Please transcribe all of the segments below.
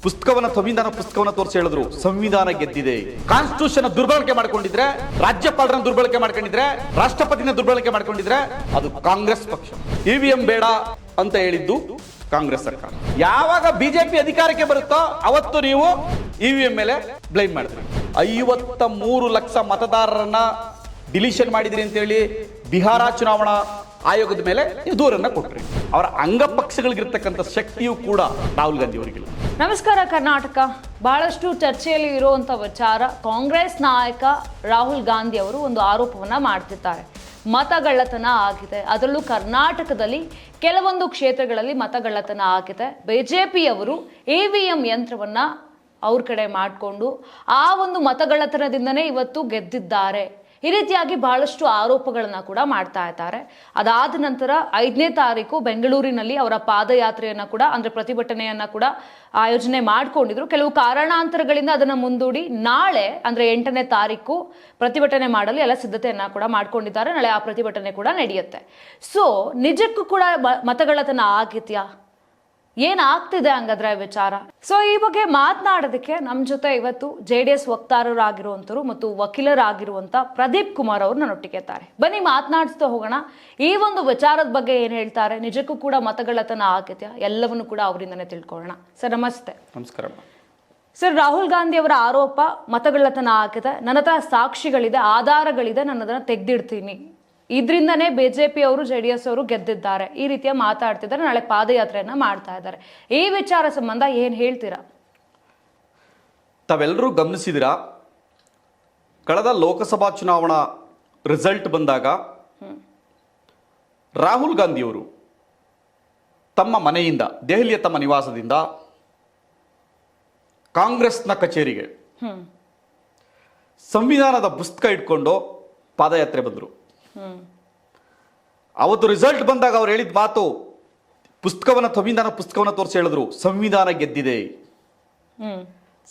ಸಂವಿಧಾನ ಪುಸ್ತಕವನ್ನ ತೋರಿಸಿ ಹೇಳಿದ್ರು ಸಂವಿಧಾನ ಗೆದ್ದಿದೆ. ಕಾನ್ಸ್ಟಿಟ್ಯೂಷನ್ ದುರ್ಬಳಕೆ ಮಾಡ್ಕೊಂಡಿದ್ರೆ, ರಾಜ್ಯಪಾಲರನ್ನ ದುರ್ಬಳಕೆ ಮಾಡ್ಕೊಂಡಿದ್ರೆ, ರಾಷ್ಟ್ರಪತಿನ ದುರ್ಬಳಕೆ ಮಾಡ್ಕೊಂಡಿದ್ರೆ ಅದು ಕಾಂಗ್ರೆಸ್ ಪಕ್ಷ. ಇವಿಎಂ ಬೇಡ ಅಂತ ಹೇಳಿದ್ದು ಕಾಂಗ್ರೆಸ್ ಸರ್ಕಾರ. ಯಾವಾಗ ಬಿಜೆಪಿ ಅಧಿಕಾರಕ್ಕೆ ಬರುತ್ತೋ ಅವತ್ತು ನೀವು ಇವಿಎಂ ಮೇಲೆ ಬ್ಲೇಮ್ ಮಾಡಿದ್ರಿ. 53 ಲಕ್ಷ ಮತದಾರರನ್ನ ಡಿಲೀಷನ್ ಮಾಡಿದ್ರಿ ಅಂತ ಹೇಳಿ ಬಿಹಾರ ಚುನಾವಣಾ ಆಯೋಗದ ಮೇಲೆ ದೂರನ್ನ ಕೊಟ್ರಿ. ಅವರ ಅಂಗಪಕ್ಷಗಳಿಗಿರ್ತಕ್ಕಂಥ ಶಕ್ತಿಯೂ ಕೂಡ ರಾಹುಲ್ ಗಾಂಧಿ ಅವರಿಗಿಲ್ಲ. ನಮಸ್ಕಾರ ಕರ್ನಾಟಕ. ಬಹಳಷ್ಟು ಚರ್ಚೆಯಲ್ಲಿ ಇರುವಂತ ವಿಚಾರ, ಕಾಂಗ್ರೆಸ್ ನಾಯಕ ರಾಹುಲ್ ಗಾಂಧಿ ಅವರು ಒಂದು ಆರೋಪವನ್ನ ಮಾಡ್ತಿದ್ದಾರೆ. ಮತಗಳ್ಳತನ ಆಗಿದೆ, ಅದರಲ್ಲೂ ಕರ್ನಾಟಕದಲ್ಲಿ ಕೆಲವೊಂದು ಕ್ಷೇತ್ರಗಳಲ್ಲಿ ಮತಗಳ್ಳತನ ಆಗಿದೆ. ಬಿಜೆಪಿಯವರು ಇವಿಎಂ ಯಂತ್ರವನ್ನ ಅವ್ರ ಕಡೆ ಮಾಡಿಕೊಂಡು ಆ ಒಂದು ಮತಗಳ್ಳತನದಿಂದನೇ ಇವತ್ತು ಗೆದ್ದಿದ್ದಾರೆ. ಈ ರೀತಿಯಾಗಿ ಬಹಳಷ್ಟು ಆರೋಪಗಳನ್ನ ಕೂಡ ಮಾಡ್ತಾ ಇದ್ದಾರೆ. ಅದಾದ ನಂತರ 5ನೇ ತಾರೀಕು ಬೆಂಗಳೂರಿನಲ್ಲಿ ಅವರ ಪಾದಯಾತ್ರೆಯನ್ನ ಕೂಡ, ಅಂದ್ರೆ ಪ್ರತಿಭಟನೆಯನ್ನ ಕೂಡ ಆಯೋಜನೆ ಮಾಡ್ಕೊಂಡಿದ್ರು. ಕೆಲವು ಕಾರಣಾಂತರಗಳಿಂದ ಅದನ್ನ ಮುಂದೂಡಿ ನಾಳೆ ಅಂದ್ರೆ 8ನೇ ತಾರೀಕು ಪ್ರತಿಭಟನೆ ಮಾಡಲು ಎಲ್ಲ ಸಿದ್ಧತೆಯನ್ನ ಕೂಡ ಮಾಡ್ಕೊಂಡಿದ್ದಾರೆ. ನಾಳೆ ಆ ಪ್ರತಿಭಟನೆ ಕೂಡ ನಡೆಯುತ್ತೆ. ಸೊ ನಿಜಕ್ಕೂ ಕೂಡ ಮತಗಳ್ಳತನ ಆಗಿದ್ಯಾ, ಏನಾಗ್ತಿದೆ ಹಂಗಾದ್ರೆ ವಿಚಾರ? ಸೊ ಈ ಬಗ್ಗೆ ಮಾತನಾಡೋದಕ್ಕೆ ನಮ್ಮ ಜೊತೆ ಇವತ್ತು JDS ವಕ್ತಾರರಾಗಿರುವಂತರು ಮತ್ತು ವಕೀಲರಾಗಿರುವಂತ ಪ್ರದೀಪ್ ಕುಮಾರ್ ಅವರು ನನ್ನೊಟ್ಟಿಗೆ ಇದ್ದಾರೆ. ಬನ್ನಿ ಮಾತನಾಡಿಸ್ತಾ ಹೋಗೋಣ. ಈ ಒಂದು ವಿಚಾರದ ಬಗ್ಗೆ ಏನ್ ಹೇಳ್ತಾರೆ, ನಿಜಕ್ಕೂ ಕೂಡ ಮತಗಳ್ಳತನ ಆಗಿದೆಯಾ, ಎಲ್ಲವನ್ನು ಕೂಡ ಅವರಿಂದನೇ ತಿಳ್ಕೊಳ್ಳೋಣ. ಸರ್ ನಮಸ್ತೆ. ನಮಸ್ಕಾರ ಸರ್, ರಾಹುಲ್ ಗಾಂಧಿ ಅವರ ಆರೋಪ ಮತಗಳ್ಳತನ ಆಗಿದೆ, ನನ್ನ ಹತ್ರ ಸಾಕ್ಷಿಗಳಿದೆ, ಆಧಾರಗಳಿದೆ, ನಾನು ಅದನ್ನ ತೆಗೆದಿಡ್ತೀನಿ, ಇದರಿಂದನೇ ಬಿಜೆಪಿ ಅವರು JDS ಅವರು ಗೆದ್ದಿದ್ದಾರೆ, ಈ ರೀತಿಯ ಮಾತಾಡ್ತಿದ್ದಾರೆ, ನಾಳೆ ಪಾದಯಾತ್ರೆಯನ್ನ ಮಾಡ್ತಾ ಇದ್ದಾರೆ. ಈ ವಿಚಾರ ಸಂಬಂಧ ಏನ್ ಹೇಳ್ತೀರಾ? ತಾವೆಲ್ಲರೂ ಗಮನಿಸಿದಿರಾ, ಕಳೆದ ಲೋಕಸಭಾ ಚುನಾವಣಾ ರಿಸಲ್ಟ್ ಬಂದಾಗ ರಾಹುಲ್ ಗಾಂಧಿಯವರು ತಮ್ಮ ಮನೆಯಿಂದ, ದೆಹಲಿಯ ತಮ್ಮ ನಿವಾಸದಿಂದ ಕಾಂಗ್ರೆಸ್ನ ಕಚೇರಿಗೆ ಸಂವಿಧಾನದ ಪುಸ್ತಕ ಇಟ್ಕೊಂಡು ಪಾದಯಾತ್ರೆ ಬಂದರು. ಅವತ್ತು ರಿಸಲ್ಟ್ ಬಂದಾಗ ಅವ್ರು ಹೇಳಿದ ಮಾತು, ಸಂವಿಧಾನ ಪುಸ್ತಕವನ್ನ ತೋರಿಸಿ ಹೇಳಿದ್ರು ಸಂವಿಧಾನ ಗೆದ್ದಿದೆ,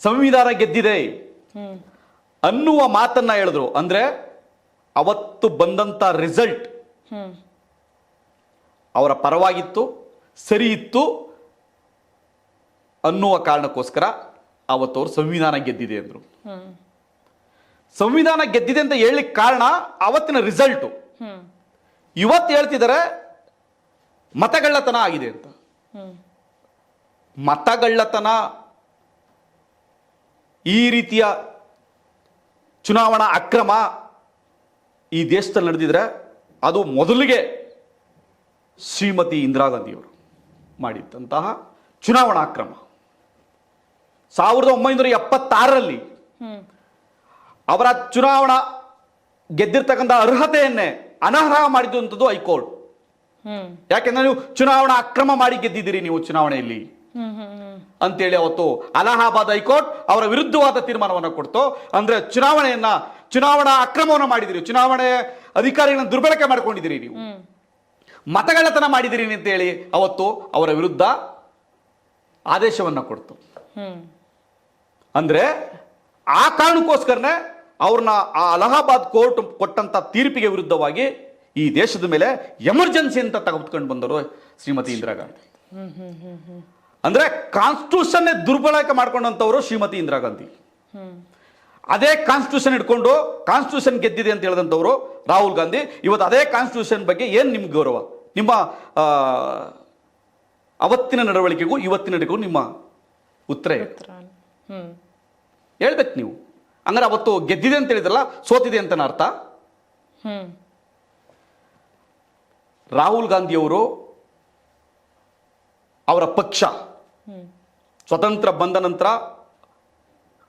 ಸಂವಿಧಾನ ಗೆದ್ದಿದೆ ಅನ್ನುವ ಮಾತನ್ನ ಹೇಳಿದ್ರು. ಅಂದ್ರೆ ಅವತ್ತು ಬಂದಂತ ರಿಸಲ್ಟ್ ಅವರ ಪರವಾಗಿತ್ತು, ಸರಿ ಇತ್ತು ಅನ್ನುವ ಕಾರಣಕ್ಕೋಸ್ಕರ ಅವತ್ತು ಅವರು ಸಂವಿಧಾನ ಗೆದ್ದಿದೆ ಅಂದ್ರು. ಸಂವಿಧಾನ ಗೆದ್ದಿದೆ ಅಂತ ಹೇಳಲಿಕ್ಕೆ ಕಾರಣ ಅವತ್ತಿನ ರಿಸಲ್ಟ್. ಇವತ್ತು ಹೇಳ್ತಿದ್ದಾರೆ ಮತಗಳ್ಳತನ ಆಗಿದೆ ಅಂತ. ಮತಗಳ್ಳತನ, ಈ ರೀತಿಯ ಚುನಾವಣಾ ಅಕ್ರಮ ಈ ದೇಶದಲ್ಲಿ ನಡೆದಿದ್ರೆ ಅದು ಮೊದಲಿಗೆ ಶ್ರೀಮತಿ ಇಂದಿರಾ ಗಾಂಧಿಯವರು ಮಾಡಿದ್ದಂತಹ ಚುನಾವಣಾ ಅಕ್ರಮ. 1976ರಲ್ಲಿ ಅವರ ಚುನಾವಣಾ ಗೆದ್ದಿರ್ತಕ್ಕಂಥ ಅರ್ಹತೆಯನ್ನೇ ಅನರ್ಹ ಮಾಡಿದಂಥದ್ದು ಹೈಕೋರ್ಟ್. ಯಾಕೆಂದ್ರೆ ನೀವು ಚುನಾವಣಾ ಅಕ್ರಮ ಮಾಡಿ ಗೆದ್ದಿದ್ದೀರಿ ನೀವು ಚುನಾವಣೆಯಲ್ಲಿ ಅಂತೇಳಿ ಅವತ್ತು ಅಲಹಾಬಾದ್ ಹೈಕೋರ್ಟ್ ಅವರ ವಿರುದ್ಧವಾದ ತೀರ್ಮಾನವನ್ನು ಕೊಡ್ತು. ಅಂದ್ರೆ ಚುನಾವಣಾ ಅಕ್ರಮವನ್ನು ಮಾಡಿದಿರಿ, ಚುನಾವಣೆ ಅಧಿಕಾರಿಗಳನ್ನ ದುರ್ಬಳಕೆ ಮಾಡ್ಕೊಂಡಿದ್ದೀರಿ, ನೀವು ಮತಗಳ್ಳತನ ಮಾಡಿದಿರಿ ಅಂತ ಹೇಳಿ ಅವತ್ತು ಅವರ ವಿರುದ್ಧ ಆದೇಶವನ್ನ ಕೊಡ್ತು. ಅಂದ್ರೆ ಆ ಕಾರಣಕ್ಕೋಸ್ಕರನೇ ಅವ್ರನ್ನ ಆ ಅಲಹಾಬಾದ್ ಕೋರ್ಟ್ ಕೊಟ್ಟಂತ ತೀರ್ಪಿಗೆ ವಿರುದ್ಧವಾಗಿ ಈ ದೇಶದ ಮೇಲೆ ಎಮರ್ಜೆನ್ಸಿ ಅಂತ ತೆಗೆದುಕೊಂಡು ಬಂದರು ಶ್ರೀಮತಿ ಇಂದಿರಾ ಗಾಂಧಿ. ಅಂದ್ರೆ ಕಾನ್ಸ್ಟಿಟ್ಯೂಷನ್ ದುರ್ಬಳಕೆ ಮಾಡ್ಕೊಂಡಂತವರು ಶ್ರೀಮತಿ ಇಂದಿರಾ ಗಾಂಧಿ. ಅದೇ ಕಾನ್ಸ್ಟಿಟ್ಯೂಷನ್ ಇಟ್ಕೊಂಡು ಕಾನ್ಸ್ಟಿಟ್ಯೂಷನ್ ಗೆದ್ದಿದೆ ಅಂತ ಹೇಳಿದಂಥವ್ರು ರಾಹುಲ್ ಗಾಂಧಿ. ಇವತ್ತು ಅದೇ ಕಾನ್ಸ್ಟಿಟ್ಯೂಷನ್ ಬಗ್ಗೆ ಏನ್ ನಿಮ್ಗೆ ಗೌರವ? ನಿಮ್ಮ ಅವತ್ತಿನ ನಡವಳಿಕೆಗೂ ಇವತ್ತಿನ ನಡವಳಿಕೆಗೂ ನಿಮ್ಮ ಉತ್ತರ ಹೇಳ್ಬೇಕು ನೀವು. ಹಂಗಾರೆ ಅವತ್ತು ಗೆದ್ದಿದೆ ಅಂತ ಹೇಳಿದ್ರಲ್ಲ, ಸೋತಿದೆ ಅಂತ ಅರ್ಥ. ರಾಹುಲ್ ಗಾಂಧಿಯವರು ಅವರ ಪಕ್ಷ ಸ್ವತಂತ್ರ ಬಂದ ನಂತರ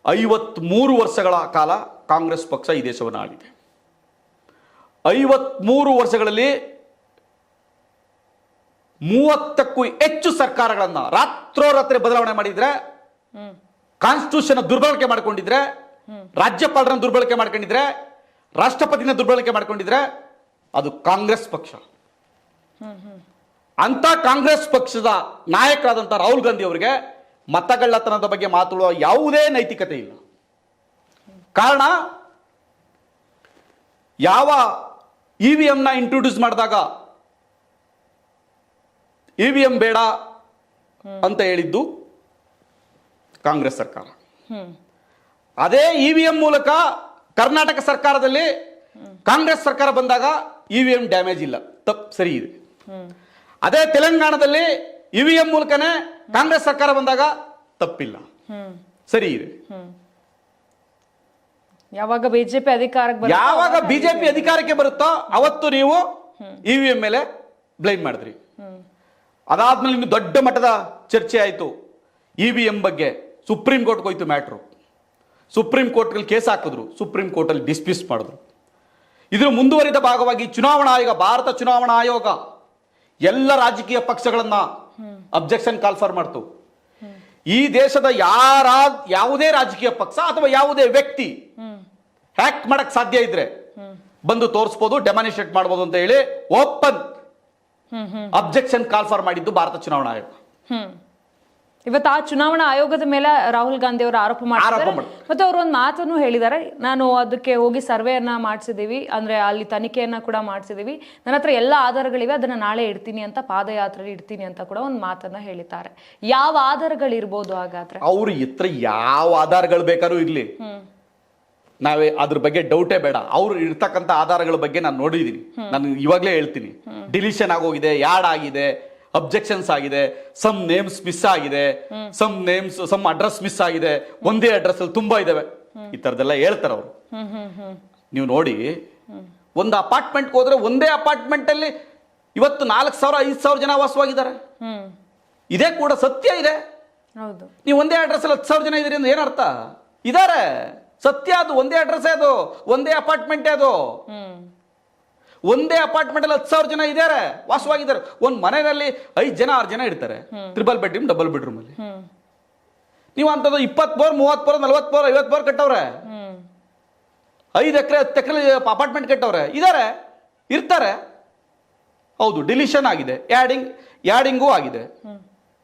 53 ವರ್ಷಗಳ ಕಾಲ ಕಾಂಗ್ರೆಸ್ ಪಕ್ಷ ಈ ದೇಶವನ್ನು ಆಳಿದೆ. 53 ವರ್ಷಗಳಲ್ಲಿ 30ಕ್ಕೂ ಹೆಚ್ಚು ಸರ್ಕಾರಗಳನ್ನ ರಾತ್ರೋರಾತ್ರಿ ಬದಲಾವಣೆ ಮಾಡಿದ್ರೆ, ಕಾನ್ಸ್ಟಿಟ್ಯೂಷನ್ ದುರ್ಬಳಕೆ ಮಾಡ್ಕೊಂಡಿದ್ರೆ, ರಾಜ್ಯಪಾಲರನ್ನ ದುರ್ಬಳಕೆ ಮಾಡ್ಕೊಂಡಿದ್ರೆ, ರಾಷ್ಟ್ರಪತಿನ ದುರ್ಬಳಕೆ ಮಾಡ್ಕೊಂಡಿದ್ರೆ ಅದು ಕಾಂಗ್ರೆಸ್ ಪಕ್ಷ. ಅಂತ ಕಾಂಗ್ರೆಸ್ ಪಕ್ಷದ ನಾಯಕರಾದಂಥ ರಾಹುಲ್ ಗಾಂಧಿ ಅವರಿಗೆ ಮತಗಳ್ಳತನದ ಬಗ್ಗೆ ಮಾತಾಡುವ ಯಾವುದೇ ನೈತಿಕತೆ ಇಲ್ಲ. ಕಾರಣ, ಯಾವ ಇವಿಎಂನ ಇಂಟ್ರೊಡ್ಯೂಸ್ ಮಾಡಿದಾಗ ಇವಿಎಂ ಬೇಡ ಅಂತ ಹೇಳಿದ್ದು ಕಾಂಗ್ರೆಸ್ ಸರ್ಕಾರ. ಅದೇ EVM ಮೂಲಕ ಕರ್ನಾಟಕ ಸರ್ಕಾರದಲ್ಲಿ ಕಾಂಗ್ರೆಸ್ ಸರ್ಕಾರ ಬಂದಾಗ EVM ಡ್ಯಾಮೇಜ್ ಇಲ್ಲ, ತಪ್ಪು ಸರಿ ಇದೆ. ಅದೇ ತೆಲಂಗಾಣದಲ್ಲಿ EVM ಮೂಲಕನೇ ಕಾಂಗ್ರೆಸ್ ಸರ್ಕಾರ ಬಂದಾಗ ತಪ್ಪಿಲ್ಲ, ಸರಿ ಇದೆ. ಯಾವಾಗ ಬಿಜೆಪಿ ಅಧಿಕಾರಕ್ಕೆ ಬರುತ್ತೋ ಅವತ್ತು ನೀವು EVM ಮೇಲೆ ಬ್ಲೇಮ್ ಮಾಡಿದ್ರಿ. ಅದಾದ್ಮೇಲೆ ಇನ್ನು ದೊಡ್ಡ ಮಟ್ಟದ ಚರ್ಚೆ ಆಯಿತು EVM ಬಗ್ಗೆ. ಸುಪ್ರೀಂ ಕೋರ್ಟ್ಗೆ ಹೋಯ್ತು ಮ್ಯಾಟ್ರು. ಸುಪ್ರೀಂ ಕೋರ್ಟ್ನಲ್ಲಿ ಕೇಸ್ ಹಾಕಿದ್ರು, ಸುಪ್ರೀಂ ಕೋರ್ಟಲ್ಲಿ ಡಿಸ್ಮಿಸ್ ಮಾಡಿದ್ರು. ಇದರ ಮುಂದುವರಿದ ಭಾಗವಾಗಿ ಚುನಾವಣಾ ಆಯೋಗ, ಭಾರತ ಚುನಾವಣಾ ಆಯೋಗ ಎಲ್ಲ ರಾಜಕೀಯ ಪಕ್ಷಗಳನ್ನ ಅಬ್ಜೆಕ್ಷನ್ ಕಾಲ್ ಫಾರ್ ಮಾಡ್ತು. ಈ ದೇಶದ ಯಾವುದೇ ರಾಜಕೀಯ ಪಕ್ಷ ಅಥವಾ ಯಾವುದೇ ವ್ಯಕ್ತಿ ಹ್ಯಾಕ್ ಮಾಡಕ್ ಸಾಧ್ಯ ಇದ್ರೆ ಬಂದು ತೋರಿಸಬಹುದು, ಡೆಮಾನಿಸ್ಟ್ರೇಟ್ ಮಾಡಬಹುದು ಅಂತ ಹೇಳಿ ಓಪನ್ ಅಬ್ಜೆಕ್ಷನ್ ಕಾಲ್ ಫಾರ್ ಮಾಡಿದ್ದು ಭಾರತ ಚುನಾವಣಾ ಆಯೋಗ. ಇವತ್ತು ಆ ಚುನಾವಣಾ ಆಯೋಗದ ಮೇಲೆ ರಾಹುಲ್ ಗಾಂಧಿ ಅವರು ಆರೋಪ ಮಾಡಿದ್ದಾರೆ. ಮತ್ತೆ ಅವರು ಒಂದು ಮಾತನ್ನು ಹೇಳಿದ್ದಾರೆ, ನಾನು ಅದಕ್ಕೆ ಹೋಗಿ ಸರ್ವೆಯನ್ನ ಮಾಡಿಸಿದೀವಿ, ಅಂದ್ರೆ ಅಲ್ಲಿ ತನಿಖೆಯನ್ನ ಕೂಡ ಮಾಡಿಸಿದೀವಿ, ನನ್ನ ಹತ್ರ ಎಲ್ಲ ಆಧಾರಗಳಿವೆ, ಅದನ್ನ ನಾಳೆ ಇಡ್ತೀನಿ ಅಂತ, ಪಾದಯಾತ್ರೆಯಲ್ಲಿ ಇಡ್ತೀನಿ ಅಂತ ಕೂಡ ಒಂದು ಮಾತನ್ನ ಹೇಳಿದ್ದಾರೆ. ಯಾವ ಆಧಾರಗಳಿರ್ಬೋದು ಹಾಗಾದ್ರೆ? ಅವ್ರ ಹತ್ರ ಯಾವ ಆಧಾರಗಳು ಬೇಕಾದ್ರೂ ಇರ್ಲಿ, ನಾವೇ ಅದ್ರ ಬಗ್ಗೆ ಡೌಟೇ ಬೇಡ. ಅವ್ರು ಇರ್ತಕ್ಕಂಥ ಆಧಾರಗಳ ಬಗ್ಗೆ ನಾನು ನೋಡಿದೀನಿ, ನಾನು ಇವಾಗಲೇ ಹೇಳ್ತೀನಿ. ಡಿಲಿಷನ್ ಆಗೋಗಿದೆ, ಯಾಡ್ ಆಗಿದೆ, ಅಬ್ಜೆಕ್ಷನ್ಸ್ ಆಗಿದೆ, ಸಮ್ ನೇಮ್ಸ್ ಮಿಸ್ ಆಗಿದೆ, ಸಮ್ ಅಡ್ರೆಸ್ ಮಿಸ್ ಆಗಿದೆ, ಒಂದೇ ಅಡ್ರೆಸ್ ಅಲ್ಲಿ ತುಂಬಾ ಇದಾವೆ, ಈ ತರದೆಲ್ಲ ಹೇಳ್ತಾರೆ ಅವರು. ನೀವು ನೋಡಿ, ಒಂದು ಅಪಾರ್ಟ್ಮೆಂಟ್ ಹೋದ್ರೆ ಒಂದೇ ಅಪಾರ್ಟ್ಮೆಂಟ್ ಅಲ್ಲಿ ಇವತ್ತು 4,000-5,000 ಜನ ವಾಸವಾಗಿದ್ದಾರೆ. ಇದೇ ಕೂಡ ಸತ್ಯ ಇದೆ. ನೀವು ಒಂದೇ ಅಡ್ರೆಸ್ ಅಲ್ಲಿ 10,000 ಜನ ಇದ್ದೀರಿ ಅಂದ್ರೆ ಏನರ್ಥ? ಇದಾರೆ, ಸತ್ಯ ಅದು. ಒಂದೇ ಅಡ್ರೆಸ್ ಅದು, ಒಂದೇ ಅಪಾರ್ಟ್ಮೆಂಟ್ ಅದು. ಒಂದೇ ಅಪಾರ್ಟ್ಮೆಂಟ್ ಅಲ್ಲಿ 10,000 ಜನ ಇದ್ದಾರೆ, ವಾಸವಾಗಿದ್ದಾರೆ. ಒಂದ್ ಮನೆಯಲ್ಲಿ 5 ಜನ 6 ಜನ ಇರ್ತಾರೆ, ಟ್ರಿಬಲ್ ಬೆಡ್ರೂಮ್, ಡಬಲ್ ಬೆಡ್ರೂಮ್ ಅಲ್ಲಿ. ನೀವು ಅಂತದ್ದು 20 ಬೋರ್, 30 ಬೋರ್, 40 ಬೋರ್, 50 ಬೋರ್ ಕಟ್ಟವ್ರೆ, 5 ಎಕರೆ 10 ಎಕರೆ ಅಪಾರ್ಟ್ಮೆಂಟ್ ಕಟ್ಟವ್ರೆ, ಇದಾರೆ, ಇರ್ತಾರೆ. ಹೌದು, ಡಿಲಿಷನ್ ಆಗಿದೆ, ಯಾಡಿಂಗೂ ಆಗಿದೆ.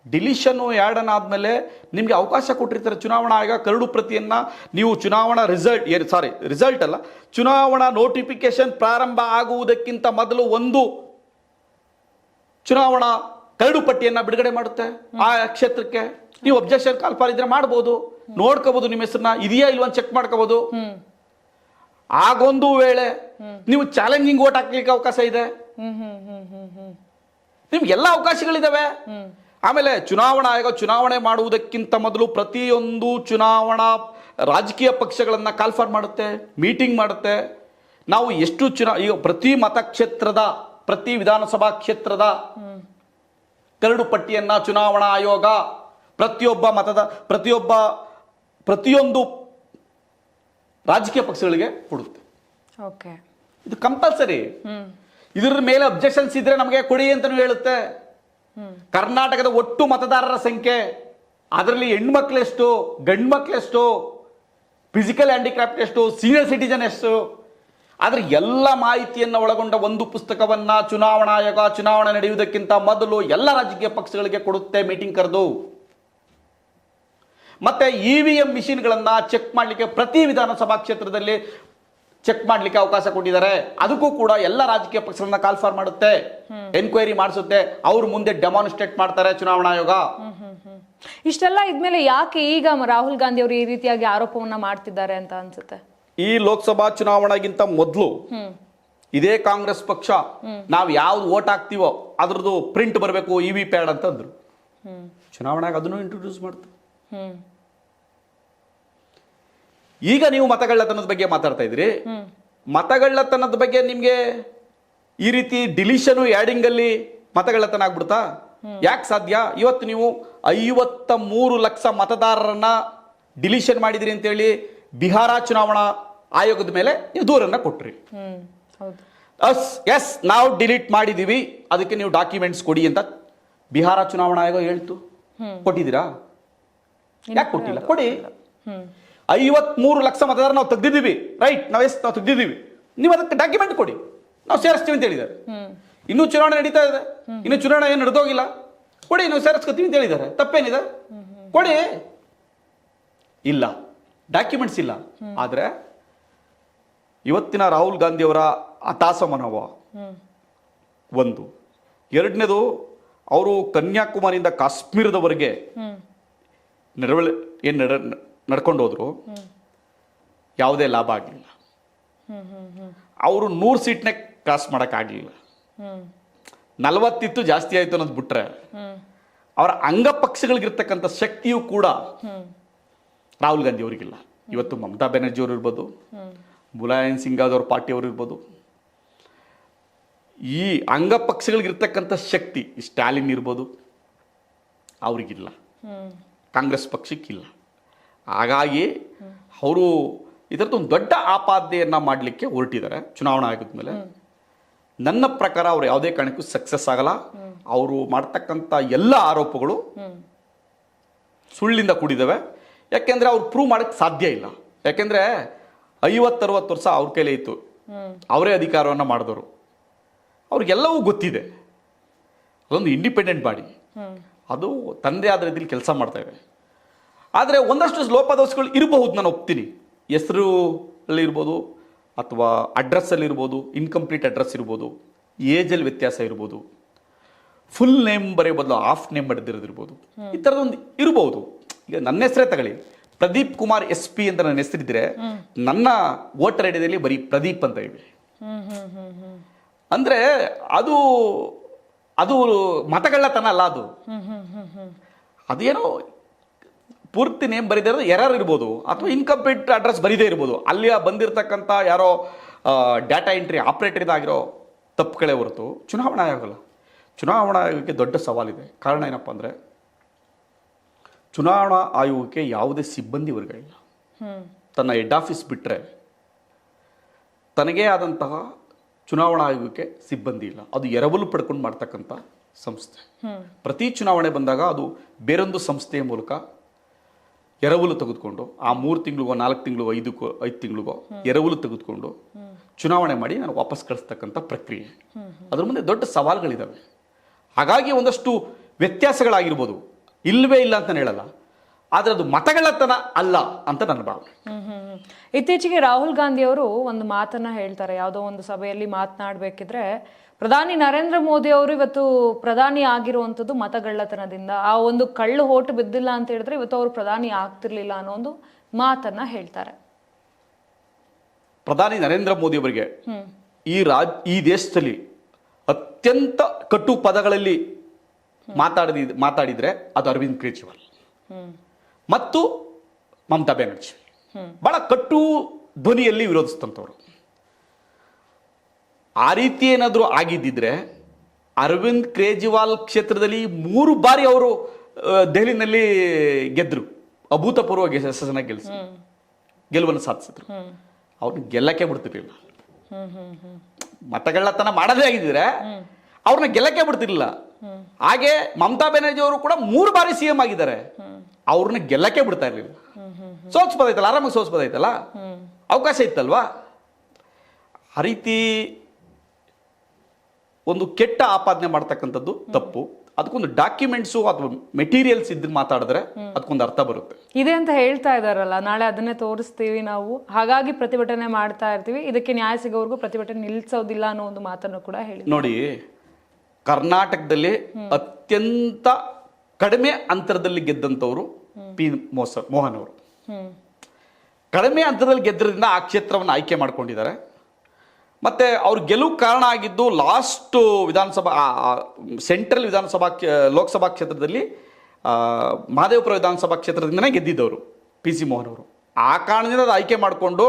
ಡಿಲಿಷನ್ ಯಾರ್ಡನ್ ಆದ್ಮೇಲೆ ನಿಮ್ಗೆ ಅವಕಾಶ ಕೊಟ್ಟಿರ್ತಾರೆ ಚುನಾವಣಾ ಆಯೋಗ. ಕರಡು ಪ್ರತಿಯನ್ನ ನೀವು ಚುನಾವಣಾ ರಿಸಲ್ಟ್ ಅಲ್ಲ, ಚುನಾವಣಾ ನೋಟಿಫಿಕೇಶನ್ ಪ್ರಾರಂಭ ಆಗುವುದಕ್ಕಿಂತ ಮೊದಲು ಒಂದು ಚುನಾವಣಾ ಕರಡು ಪಟ್ಟಿಯನ್ನ ಬಿಡುಗಡೆ ಮಾಡುತ್ತೆ. ಆ ಕ್ಷೇತ್ರಕ್ಕೆ ನೀವು ಅಬ್ಜೆಕ್ಷನ್ ಕಾಲ್ ಫಾರ್ ಇದ್ರೆ ಮಾಡಬಹುದು, ನೋಡ್ಕೋಬಹುದು, ನಿಮ್ಮ ಹೆಸರನ್ನ ಇದೆಯಾ ಇಲ್ವಾ ಚೆಕ್ ಮಾಡ್ಕೋಬಹುದು. ಆಗೊಂದು ವೇಳೆ ನೀವು ಚಾಲೆಂಜಿಂಗ್ ವೋಟ್ ಹಾಕ್ಲಿಕ್ಕೆ ಅವಕಾಶ ಇದೆ, ನಿಮ್ಗೆ ಎಲ್ಲ ಅವಕಾಶಗಳಿದಾವೆ. ಆಮೇಲೆ ಚುನಾವಣಾ ಆಯೋಗ ಚುನಾವಣೆ ಮಾಡುವುದಕ್ಕಿಂತ ಮೊದಲು ಪ್ರತಿಯೊಂದು ಚುನಾವಣಾ ರಾಜಕೀಯ ಪಕ್ಷಗಳನ್ನ ಕಾಲ್ ಫಾರ್ ಮಾಡುತ್ತೆ, ಮೀಟಿಂಗ್ ಮಾಡುತ್ತೆ. ನಾವು ಎಷ್ಟು ಈಗ ಪ್ರತಿ ಮತಕ್ಷೇತ್ರದ, ಪ್ರತಿ ವಿಧಾನಸಭಾ ಕ್ಷೇತ್ರದ ಕರಡು ಪಟ್ಟಿಯನ್ನ ಚುನಾವಣಾ ಆಯೋಗ ಪ್ರತಿಯೊಂದು ರಾಜಕೀಯ ಪಕ್ಷಗಳಿಗೆ ಕೊಡುತ್ತೆ. ಇದು ಕಂಪಲ್ಸರಿ. ಇದರ ಮೇಲೆ ಅಬ್ಜೆಕ್ಷನ್ಸ್ ಇದ್ರೆ ನಮಗೆ ಕೊಡಿ ಅಂತಾನು ಹೇಳುತ್ತೆ. ಕರ್ನಾಟಕದ ಒಟ್ಟು ಮತದಾರರ ಸಂಖ್ಯೆ, ಅದರಲ್ಲಿ ಹೆಣ್ಮಕ್ಳೆಷ್ಟು, ಗಂಡು ಮಕ್ಳೆಷ್ಟು, ಫಿಸಿಕಲ್ ಹ್ಯಾಂಡಿಕ್ರಾಫ್ಟ್ ಎಷ್ಟು, ಸೀನಿಯರ್ ಸಿಟಿಜನ್ ಎಷ್ಟು, ಆದ್ರೆ ಎಲ್ಲ ಮಾಹಿತಿಯನ್ನು ಒಳಗೊಂಡ ಒಂದು ಪುಸ್ತಕವನ್ನ ಚುನಾವಣಾ ಆಯೋಗ ಚುನಾವಣೆ ನಡೆಯುವುದಕ್ಕಿಂತ ಮೊದಲು ಎಲ್ಲ ರಾಜಕೀಯ ಪಕ್ಷಗಳಿಗೆ ಕೊಡುತ್ತೆ, ಮೀಟಿಂಗ್ ಕರೆದು. ಮತ್ತೆ EVM ಮಿಷಿನ್ಗಳನ್ನ ಚೆಕ್ ಮಾಡಲಿಕ್ಕೆ ಪ್ರತಿ ವಿಧಾನಸಭಾ ಕ್ಷೇತ್ರದಲ್ಲಿ ಚೆಕ್ ಮಾಡ್ಲಿಕ್ಕೆ ಅವಕಾಶ ಕೊಟ್ಟಿದ್ದಾರೆ. ಅದಕ್ಕೂ ಕೂಡ ಎಲ್ಲ ರಾಜಕೀಯ ಪಕ್ಷಗಳನ್ನ ಕಾಲ್ ಫಾರ್ ಮಾಡುತ್ತೆ, ಎನ್ಕ್ವೈರಿ ಮಾಡಿಸುತ್ತೆ, ಅವ್ರ ಮುಂದೆ ಡೆಮಾನ್ಸ್ಟ್ರೇಟ್ ಮಾಡ್ತಾರೆ ಚುನಾವಣಾ ಆಯೋಗ. ಇಷ್ಟೆಲ್ಲ ಇದ್ಮೇಲೆ ಯಾಕೆ ಈಗ ರಾಹುಲ್ ಗಾಂಧಿ ಅವರು ಈ ರೀತಿಯಾಗಿ ಆರೋಪವನ್ನ ಮಾಡ್ತಿದ್ದಾರೆ ಅಂತ ಅನ್ಸುತ್ತೆ? ಈ ಲೋಕಸಭಾ ಚುನಾವಣೆಗಿಂತ ಮೊದಲು ಇದೇ ಕಾಂಗ್ರೆಸ್ ಪಕ್ಷ ನಾವು ಯಾವ್ದು ವೋಟ್ ಹಾಕ್ತಿವೋ ಅದ್ರದ್ದು ಪ್ರಿಂಟ್ ಬರಬೇಕು EV ಪ್ಯಾಡ್ ಅಂತ ಅಂದ್ರು. ಚುನಾವಣೆಗೆ ಅದನ್ನು ಇಂಟ್ರೊಡ್ಯೂಸ್ ಮಾಡ್ತು. ಈಗ ನೀವು ಮತಗಳ್ಳತನದ ಬಗ್ಗೆ ಮಾತಾಡ್ತಾ ಇದ್ರಿ. ಮತಗಳ್ಳತನದ ಬಗ್ಗೆ ನಿಮ್ಗೆ ಈ ರೀತಿ ಡಿಲಿಷನ್ ಯಾಡಿಂಗ್ ಅಲ್ಲಿ ಮತಗಳ್ಳತನ ಆಗ್ಬಿಡ್ತಾ? ಯಾಕೆ ಸಾಧ್ಯ? ಇವತ್ತು ನೀವು 53 ಲಕ್ಷ ಮತದಾರರನ್ನ ಡಿಲಿಷನ್ ಮಾಡಿದ್ರಿ ಅಂತೇಳಿ ಬಿಹಾರ ಚುನಾವಣಾ ಆಯೋಗದ ಮೇಲೆ ನೀವು ದೂರನ್ನ ಕೊಟ್ರಿ. ಎಸ್, ನಾವು ಡಿಲೀಟ್ ಮಾಡಿದೀವಿ, ಅದಕ್ಕೆ ನೀವು ಡಾಕ್ಯುಮೆಂಟ್ಸ್ ಕೊಡಿ ಅಂತ ಬಿಹಾರ ಚುನಾವಣಾ ಆಯೋಗ ಹೇಳ್ತು. ಕೊಟ್ಟಿದ್ದೀರಾ? ಯಾಕೆ ಕೊಟ್ಟಿಲ್ಲ? ಕೊಡಿ. 53 ಲಕ್ಷ ಮತದಾರ ನಾವು ತೆಗ್ದಿದ್ದೀವಿ, ರೈಟ್, ನಾವು ತೆಗ್ದಿದ್ದೀವಿ, ನೀವು ಅದಕ್ಕೆ ಡಾಕ್ಯುಮೆಂಟ್ ಕೊಡಿ, ನಾವು ಸೇರಿಸ್ತೀವಿ ಅಂತ ಹೇಳಿದ್ದಾರೆ. ಇನ್ನೂ ಚುನಾವಣೆ ನಡೀತಾ ಇದೆ, ಇನ್ನು ಚುನಾವಣೆ ಏನು ನಡೆದೋಗಿಲ್ಲ, ಕೊಡಿ, ನಾವು ಸೇರಿಸ್ಕೊತೀವಿ ಅಂತ ಹೇಳಿದ್ದಾರೆ. ತಪ್ಪೇನಿದೆ? ಕೊಡಿ. ಇಲ್ಲ, ಡಾಕ್ಯುಮೆಂಟ್ಸ್ ಇಲ್ಲ. ಆದ್ರೆ ಇವತ್ತಿನ ರಾಹುಲ್ ಗಾಂಧಿ ಅವರ ಹತಾಶ ಮನೋಭಾವ ಒಂದು. ಎರಡನೇದು, ಅವರು ಕನ್ಯಾಕುಮಾರಿಯಿಂದ ಕಾಶ್ಮೀರದವರೆಗೆ ನಡ್ಕೊಂಡು ಹೋದ್ರು ಯಾವುದೇ ಲಾಭ ಆಗಲಿಲ್ಲ. ಅವರು 100 ಸೀಟ್ನೇ ಕ್ರಾಸ್ ಮಾಡೋಕ್ಕಾಗಲಿಲ್ಲ. 40 ಇತ್ತು, ಜಾಸ್ತಿ ಆಯಿತು ಅನ್ನೋದು ಬಿಟ್ರೆ ಅವರ ಅಂಗಪಕ್ಷಗಳಿಗಿರ್ತಕ್ಕಂಥ ಶಕ್ತಿಯೂ ಕೂಡ ರಾಹುಲ್ ಗಾಂಧಿ ಅವರಿಗಿಲ್ಲ. ಇವತ್ತು ಮಮತಾ ಬ್ಯಾನರ್ಜಿ ಅವರು ಇರ್ಬೋದು, ಮುಲಾಯಂ ಸಿಂಗ್ ಯಾದವ್ ಅವ್ರ ಪಾರ್ಟಿಯವರು ಇರ್ಬೋದು, ಈ ಅಂಗಪಕ್ಷಗಳಿಗಿರ್ತಕ್ಕಂಥ ಶಕ್ತಿ ಸ್ಟಾಲಿನ್ ಇರ್ಬೋದು, ಅವ್ರಿಗಿಲ್ಲ, ಕಾಂಗ್ರೆಸ್ ಪಕ್ಷಕ್ಕಿಲ್ಲ. ಹಾಗಾಗಿ ಅವರು ಇದರದ್ದೊಂದು ದೊಡ್ಡ ಆಪಾದನೆಯನ್ನು ಮಾಡಲಿಕ್ಕೆ ಹೊರಟಿದ್ದಾರೆ ಚುನಾವಣಾ ಆಯೋಗದ ಮೇಲೆ. ನನ್ನ ಪ್ರಕಾರ ಅವ್ರು ಯಾವುದೇ ಕಾರಣಕ್ಕೂ ಸಕ್ಸಸ್ ಆಗಲ್ಲ. ಅವರು ಮಾಡ್ತಕ್ಕಂಥ ಎಲ್ಲ ಆರೋಪಗಳು ಸುಳ್ಳಿಂದ ಕೂಡಿದ್ದಾವೆ. ಯಾಕೆಂದ್ರೆ ಅವ್ರು ಪ್ರೂವ್ ಮಾಡಕ್ಕೆ ಸಾಧ್ಯ ಇಲ್ಲ. ಯಾಕೆಂದ್ರೆ 50-60 ವರ್ಷ ಅವ್ರ ಕೈಲೇ ಇತ್ತು, ಅವರೇ ಅಧಿಕಾರವನ್ನು ಮಾಡಿದವರು, ಅವ್ರಿಗೆಲ್ಲವೂ ಗೊತ್ತಿದೆ. ಅದೊಂದು ಇಂಡಿಪೆಂಡೆಂಟ್ ಬಾಡಿ, ಅದು ತಂದೆ ಆದ ರೀತಿಯಲ್ಲಿ ಕೆಲಸ ಮಾಡ್ತಾ ಇದೆ. ಆದರೆ ಒಂದಷ್ಟು ಲೋಪದೋಷಗಳು ಇರಬಹುದು, ನಾನು ಒಪ್ತೀನಿ. ಹೆಸರು ಅಲ್ಲಿ ಇರ್ಬೋದು, ಅಥವಾ ಅಡ್ರೆಸ್ಸಲ್ಲಿ ಇರ್ಬೋದು, ಇನ್ಕಂಪ್ಲೀಟ್ ಅಡ್ರೆಸ್ ಇರ್ಬೋದು, ಏಜಲ್ಲಿ ವ್ಯತ್ಯಾಸ ಇರ್ಬೋದು, ಫುಲ್ ನೇಮ್ ಬರೆಯೋ ಬದಲು ಹಾಫ್ ನೇಮ್ ಬರೆದಿರೋದಿರ್ಬೋದು, ಈ ಥರದೊಂದು ಇರ್ಬೋದು. ಈಗ ನನ್ನ ಹೆಸರೇ ತಗೊಳ್ಳಿ, ಪ್ರದೀಪ್ ಕುಮಾರ್ SP ಅಂತ ನನ್ನ ಹೆಸರಿದ್ರೆ ನನ್ನ ವೋಟರ್ ಐಡಿಯಲ್ಲಿ ಬರೀ ಪ್ರದೀಪ್ ಅಂತ ಇವೆ. ಅಂದ್ರೆ ಅದು ಅದು ಮತಗಳ್ಳತನ ಅಲ್ಲ, ಅದೇನೋ ಪೂರ್ತಿ ನೇಮ್ ಬರೀದಿರೋದು ಎರರ್ ಇರ್ಬೋದು, ಅಥವಾ ಇನ್ಕಂಪ್ಲೀಟ್ ಅಡ್ರೆಸ್ ಬರೀದೇ ಇರ್ಬೋದು. ಅಲ್ಲಿ ಬಂದಿರತಕ್ಕಂಥ ಯಾರೋ ಡಾಟಾ ಎಂಟ್ರಿ ಆಪರೇಟರ್ ಇದಾಗಿರೋ ತಪ್ಪುಗಳೇ ಹೊರತು ಚುನಾವಣಾ ಆಯೋಗ ಅಲ್ಲ. ಚುನಾವಣಾ ಆಯೋಗಕ್ಕೆ ದೊಡ್ಡ ಸವಾಲಿದೆ. ಕಾರಣ ಏನಪ್ಪ ಅಂದರೆ, ಚುನಾವಣಾ ಆಯೋಗಕ್ಕೆ ಯಾವುದೇ ಸಿಬ್ಬಂದಿ ವರ್ಗ ಇಲ್ಲ. ತನ್ನ ಹೆಡ್ ಆಫೀಸ್ ಬಿಟ್ಟರೆ ತನಗೇ ಆದಂತಹ ಚುನಾವಣಾ ಆಯೋಗಕ್ಕೆ ಸಿಬ್ಬಂದಿ ಇಲ್ಲ. ಅದು ಎರವಲು ಪಡ್ಕೊಂಡು ಮಾಡ್ತಕ್ಕಂಥ ಸಂಸ್ಥೆ. ಪ್ರತಿ ಚುನಾವಣೆ ಬಂದಾಗ ಅದು ಬೇರೊಂದು ಸಂಸ್ಥೆಯ ಮೂಲಕ ಎರವಲು ತೆಗೆದುಕೊಂಡು ಆ 3 ತಿಂಗಳಿಗೋ 4 ತಿಂಗಳಿಗೋ 5 ತಿಂಗಳಿಗೋ ಎರವಲು ತೆಗೆದುಕೊಂಡು ಚುನಾವಣೆ ಮಾಡಿ ನಾನು ವಾಪಸ್ ಕಳಿಸ್ತಕ್ಕಂಥ ಪ್ರಕ್ರಿಯೆ. ಅದ್ರ ಮುಂದೆ ದೊಡ್ಡ ಸವಾಲುಗಳಿದ್ದಾವೆ. ಹಾಗಾಗಿ ಒಂದಷ್ಟು ವ್ಯತ್ಯಾಸಗಳಾಗಿರ್ಬೋದು, ಇಲ್ಲವೇ ಇಲ್ಲ ಅಂತ ಹೇಳಲ್ಲ, ಆದರೆ ಅದು ಮತಗಳತನ ಅಲ್ಲ ಅಂತ ನನ್ನ ಭಾವನೆ. ಇತ್ತೀಚೆಗೆ ರಾಹುಲ್ ಗಾಂಧಿ ಅವರು ಒಂದು ಮಾತನ್ನ ಹೇಳ್ತಾರೆ. ಯಾವುದೋ ಒಂದು ಸಭೆಯಲ್ಲಿ ಮಾತನಾಡಬೇಕಿದ್ರೆ, ಪ್ರಧಾನಿ ನರೇಂದ್ರ ಮೋದಿ ಅವರು ಇವತ್ತು ಪ್ರಧಾನಿ ಆಗಿರುವಂಥದ್ದು ಮತಗಳ್ಳತನದಿಂದ, ಆ ಒಂದು ಕಳ್ಳು ಹೋಟು ಬಿದ್ದಿಲ್ಲ ಅಂತ ಹೇಳಿದ್ರೆ ಇವತ್ತು ಅವರು ಪ್ರಧಾನಿ ಆಗ್ತಿರ್ಲಿಲ್ಲ ಅನ್ನೋ ಒಂದು ಮಾತನ್ನ ಹೇಳ್ತಾರೆ. ಪ್ರಧಾನಿ ನರೇಂದ್ರ ಮೋದಿ ಅವರಿಗೆ ಈ ದೇಶದಲ್ಲಿ ಅತ್ಯಂತ ಕಟು ಪದಗಳಲ್ಲಿ ಮಾತಾಡಿದ್ರೆ ಅದು ಅರವಿಂದ್ ಕೇಜ್ರಿವಾಲ್ ಮತ್ತು ಮಮತಾ ಬ್ಯಾನರ್ಜಿ. ಬಹಳ ಕಟ್ಟು ಧ್ವನಿಯಲ್ಲಿ ವಿರೋಧಿಸಿದಂಥವ್ರು. ಆ ರೀತಿ ಏನಾದರೂ ಆಗಿದ್ದಿದ್ರೆ ಅರವಿಂದ್ ಕೇಜ್ರಿವಾಲ್ ಕ್ಷೇತ್ರದಲ್ಲಿ 3 ಬಾರಿ ಅವರು ದೆಹಲಿನಲ್ಲಿ ಗೆದ್ರು, ಅಭೂತಪೂರ್ವ ಗೆಲುವನ್ನು ಸಾಧಿಸಿದ್ರು. ಅವ್ರನ್ನ ಗೆಲ್ಲಕ್ಕೆ ಬಿಡ್ತಿರ್ಲಿಲ್ಲ. ಮತಗಳ್ಳತನ ಮಾಡದೇ ಆಗಿದ್ರೆ ಅವ್ರನ್ನ ಗೆಲ್ಲಕ್ಕೆ ಬಿಡ್ತಿರ್ಲಿಲ್ಲ. ಹಾಗೆ ಮಮತಾ ಬ್ಯಾನರ್ಜಿ ಅವರು ಕೂಡ 3 ಬಾರಿ CM ಆಗಿದ್ದಾರೆ, ಅವ್ರನ್ನ ಗೆಲ್ಲಕ್ಕೆ ಬಿಡ್ತಾ ಇರ್ಲಿಲ್ಲ. ಸೋಲ್ಸ್ಬೋದಾಯ್ತಲ್ಲ, ಆರಾಮಾಗಿ ಸೋಲ್ಸ್ಬೋದಾಯ್ತಲ್ಲ, ಅವಕಾಶ ಇತ್ತಲ್ವಾ. ಆ ರೀತಿ ಒಂದು ಕೆಟ್ಟ ಆಪಾದನೆ ಮಾಡ್ತಕ್ಕಂಥದ್ದು ತಪ್ಪು. ಅದಕ್ಕೊಂದು ಡಾಕ್ಯುಮೆಂಟ್ಸು ಅಥವಾ ಮೆಟೀರಿಯಲ್ಸ್ ಇದ್ದು ಮಾತಾಡಿದ್ರೆ ಅದಕ್ಕೊಂದು ಅರ್ಥ ಬರುತ್ತೆ. ಇದೆ ಅಂತ ಹೇಳ್ತಾ ಇದಾರಲ್ಲ, ನಾಳೆ ಅದನ್ನೇ ತೋರಿಸ್ತೀವಿ ನಾವು, ಹಾಗಾಗಿ ಪ್ರತಿಭಟನೆ ಮಾಡ್ತಾ ಇರ್ತೀವಿ, ಇದಕ್ಕೆ ನ್ಯಾಯ ಸಿಗೋವರೆಗೂ ಪ್ರತಿಭಟನೆ ನಿಲ್ಲಿಸೋದಿಲ್ಲ ಅನ್ನೋ ಒಂದು ಮಾತನ್ನು ಕೂಡ ಹೇಳಿ. ನೋಡಿ, ಕರ್ನಾಟಕದಲ್ಲಿ ಅತ್ಯಂತ ಕಡಿಮೆ ಅಂತರದಲ್ಲಿ ಗೆದ್ದಂಥವ್ರು ಪಿ ಮೋಹನ್ ಅವರು. ಕಡಿಮೆ ಅಂತರದಲ್ಲಿ ಗೆದ್ದ್ರಿಂದ ಆ ಕ್ಷೇತ್ರವನ್ನು ಆಯ್ಕೆ ಮಾಡ್ಕೊಂಡಿದ್ದಾರೆ. ಮತ್ತೆ ಅವ್ರು ಗೆಲುವು ಕಾರಣ ಆಗಿದ್ದು ಲಾಸ್ಟ್ ವಿಧಾನಸಭಾ ಸೆಂಟ್ರಲ್ ಲೋಕಸಭಾ ಕ್ಷೇತ್ರದಲ್ಲಿ ಮಹದೇವಪುರ ವಿಧಾನಸಭಾ ಕ್ಷೇತ್ರದಿಂದನೇ ಗೆದ್ದಿದ್ದವರು PC ಮೋಹನ್ ಅವರು. ಆ ಕಾರಣದಿಂದ ಅದು ಆಯ್ಕೆ ಮಾಡಿಕೊಂಡು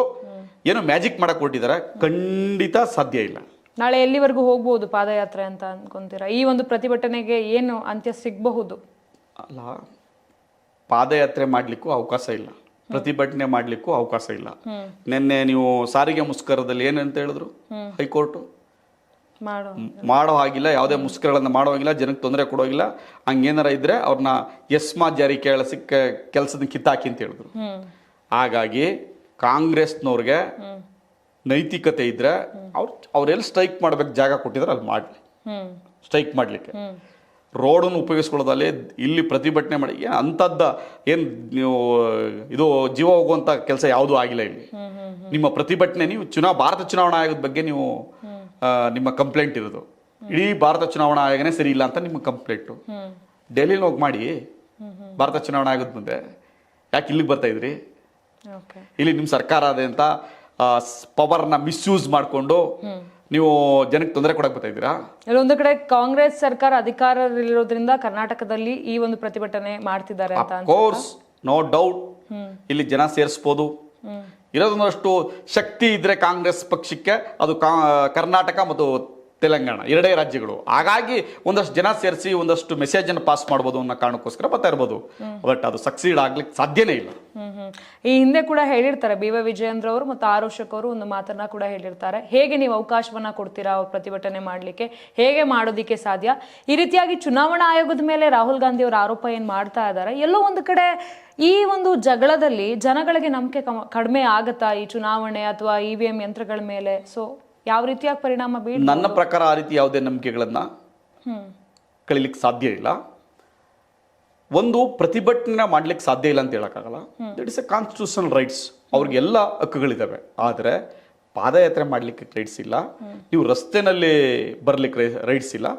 ಏನೋ ಮ್ಯಾಜಿಕ್ ಮಾಡಕ್ಕೆ ಹೊರಟಿದ್ದಾರೆ. ಖಂಡಿತ ಸಾಧ್ಯ ಇಲ್ಲ. ನಾಳೆ ಎಲ್ಲಿವರೆಗೂ ಹೋಗ್ಬೋದು ಪಾದಯಾತ್ರೆ ಅಂತ ಅನ್ಕೊಂತೀರಾ? ಈ ಒಂದು ಪ್ರತಿಭಟನೆಗೆ ಏನು ಅಂತ್ಯ ಸಿಗಬಹುದು? ಅಲ್ಲ, ಪಾದಯಾತ್ರೆ ಮಾಡಲಿಕ್ಕೂ ಅವಕಾಶ ಇಲ್ಲ, ಪ್ರತಿಭಟನೆ ಮಾಡಲಿಕ್ಕೂ ಅವಕಾಶ ಇಲ್ಲ. ನಿನ್ನೆ ನೀವು ಸಾರಿಗೆ ಮುಷ್ಕರದಲ್ಲಿ ಏನಂತ ಹೇಳಿದ್ರು ಹೈಕೋರ್ಟು? ಮಾಡೋ ಹಾಗಿಲ್ಲ, ಯಾವುದೇ ಮುಷ್ಕರಗಳನ್ನು ಮಾಡೋ ಹಾಗಿಲ್ಲ, ಜನಕ್ಕೆ ತೊಂದರೆ ಕೊಡೋಗಿಲ್ಲ. ಹಂಗೇನಾರ ಇದ್ರೆ ಅವ್ರನ್ನ ಎಸ್ಮಾ ಜಾರಿ ಕೆಲಸದ ಕಿತ್ತಾಕಿ ಅಂತ ಹೇಳಿದ್ರು. ಹಾಗಾಗಿ ಕಾಂಗ್ರೆಸ್ನವ್ರಿಗೆ ನೈತಿಕತೆ ಇದ್ರೆ ಅವ್ರೆಲ್ಲಿ ಸ್ಟ್ರೈಕ್ ಮಾಡ್ಬೇಕು ಜಾಗ ಕೊಟ್ಟಿದ್ರೆ ಅಲ್ಲಿ ಮಾಡಲಿ, ಸ್ಟ್ರೈಕ್ ಮಾಡಲಿಕ್ಕೆ. ರೋಡನ್ನು ಉಪಯೋಗಿಸ್ಕೊಳ್ಳೋದಲ್ಲಿ ಇಲ್ಲಿ ಪ್ರತಿಭಟನೆ ಮಾಡಿ ಅಂಥದ್ದು ಏನು ನೀವು ಇದು ಜೀವ ಹೋಗುವಂಥ ಕೆಲಸ ಯಾವುದೂ ಆಗಿಲ್ಲ ಇಲ್ಲಿ. ನಿಮ್ಮ ಪ್ರತಿಭಟನೆ ನೀವು ಭಾರತ ಚುನಾವಣಾ ಆಯೋಗದ ಬಗ್ಗೆ ನೀವು ನಿಮ್ಮ ಕಂಪ್ಲೇಂಟ್ ಇರೋದು, ಇಡೀ ಭಾರತ ಚುನಾವಣಾ ಆಯೋಗನೇ ಸರಿ ಇಲ್ಲ ಅಂತ ನಿಮ್ಮ ಕಂಪ್ಲೇಂಟು. ಡೆಲ್ಲಿಲಿ ಹೋಗಿ ಮಾಡಿ ಭಾರತ ಚುನಾವಣಾ ಆಯೋಗದ ಮುಂದೆ ಯಾಕೆ ಇಲ್ಲಿಗೆ ಬರ್ತಾ ಇದ್ರಿ? ಓಕೆ. ಇಲ್ಲಿ ನಿಮ್ಮ ಸರ್ಕಾರ ಅದೇ ಅಂತ ಪವರ್ನ ಮಿಸ್ಯೂಸ್ ಮಾಡಿಕೊಂಡು ನೀವು ಜನಕ್ಕೆ ತೊಂದರೆ ಕೊಡಕ್ಕೆ ಬರ್ತಾ ಇದ್ದೀರಾ? ಎಲ್ಲೊಂದು ಕಡೆ ಕಾಂಗ್ರೆಸ್ ಸರ್ಕಾರ ಅಧಿಕಾರದಲ್ಲಿರೋದ್ರಿಂದ ಕರ್ನಾಟಕದಲ್ಲಿ ಈ ಒಂದು ಪ್ರತಿಭಟನೆ ಮಾಡ್ತಿದ್ದಾರೆ ಅಂತ ಕೋರ್ಸ್, ನೋ ಡೌಟ್. ಇಲ್ಲಿ ಜನ ಸೇರಿಸ್ಬೋದು. ಇರೋದೊಂದಷ್ಟು ಶಕ್ತಿ ಇದ್ರೆ ಕಾಂಗ್ರೆಸ್ ಪಕ್ಷಕ್ಕೆ, ಅದು ಕರ್ನಾಟಕ ಮತ್ತು ತೆಲಂಗಾಣ ಎರಡೇ ರಾಜ್ಯಗಳು. ಹಾಗಾಗಿ ಒಂದಷ್ಟು ಜನ ಸೇರಿಸಿ ಒಂದಷ್ಟು ಮೆಸೇಜ್ ಅನ್ನು ಪಾಸ್ ಮಾಡ್ಬೋದು ಅನ್ನೋ ಕಾರಣಕ್ಕೋಸ್ಕರ ಬರ್ತಾ ಇರ್ಬೋದು. ಬಟ್ ಅದು ಸಕ್ಸೀಡ್ ಆಗ್ಲಿಕ್ಕೆ ಸಾಧ್ಯನೇ ಇಲ್ಲ. ಈ ಹಿಂದೆ ಕೂಡ ಹೇಳಿರ್ತಾರೆ ಬಿ.ವೈ. ವಿಜಯೇಂದ್ರ ಅವರು ಮತ್ತು ಆರೋಷಕ್ ಅವರು ಒಂದು ಮಾತನ್ನ ಕೂಡ ಹೇಳಿರ್ತಾರೆ, ಹೇಗೆ ನೀವು ಅವಕಾಶವನ್ನ ಕೊಡ್ತೀರಾ ಅವ್ರ ಪ್ರತಿಭಟನೆ ಮಾಡ್ಲಿಕ್ಕೆ, ಹೇಗೆ ಮಾಡೋದಿಕ್ಕೆ ಸಾಧ್ಯ? ಈ ರೀತಿಯಾಗಿ ಚುನಾವಣಾ ಆಯೋಗದ ಮೇಲೆ ರಾಹುಲ್ ಗಾಂಧಿ ಅವರ ಆರೋಪ ಏನ್ ಮಾಡ್ತಾ ಇದ್ದಾರೆ, ಎಲ್ಲೋ ಒಂದು ಕಡೆ ಈ ಒಂದು ಜಗಳದಲ್ಲಿ ಜನಗಳಿಗೆ ನಂಬಿಕೆ ಕಡಿಮೆ ಆಗತ್ತಾ ಈ ಚುನಾವಣೆ ಅಥವಾ EVM ಯಂತ್ರಗಳ ಮೇಲೆ? ಸೊ ಯಾವ ರೀತಿಯಾಗಿ ಪರಿಣಾಮ ಬೀಳ? ನನ್ನ ಪ್ರಕಾರ ಆ ರೀತಿ ಯಾವುದೇ ನಂಬಿಕೆಗಳನ್ನ ಕಳಿಲಿಕ್ಕೆ ಸಾಧ್ಯ ಇಲ್ಲ. ಒಂದು ಪ್ರತಿಭಟನೆ ಮಾಡ್ಲಿಕ್ಕೆ ಸಾಧ್ಯ ಇಲ್ಲ ಅಂತ ಹೇಳಕ್ಕಾಗಲ್ಲ. That is A constitutional rights. ಅವ್ರಿಗೆಲ್ಲ ಹಕ್ಕುಗಳಿದ್ದಾವೆ. ಆದರೆ ಪಾದಯಾತ್ರೆ ಮಾಡ್ಲಿಕ್ಕೆ ರೈಟ್ಸ್ ಇಲ್ಲ, ನೀವು ರಸ್ತೆನಲ್ಲಿ ಬರ್ಲಿಕ್ಕೆ ರೈಟ್ಸ್ ಇಲ್ಲ.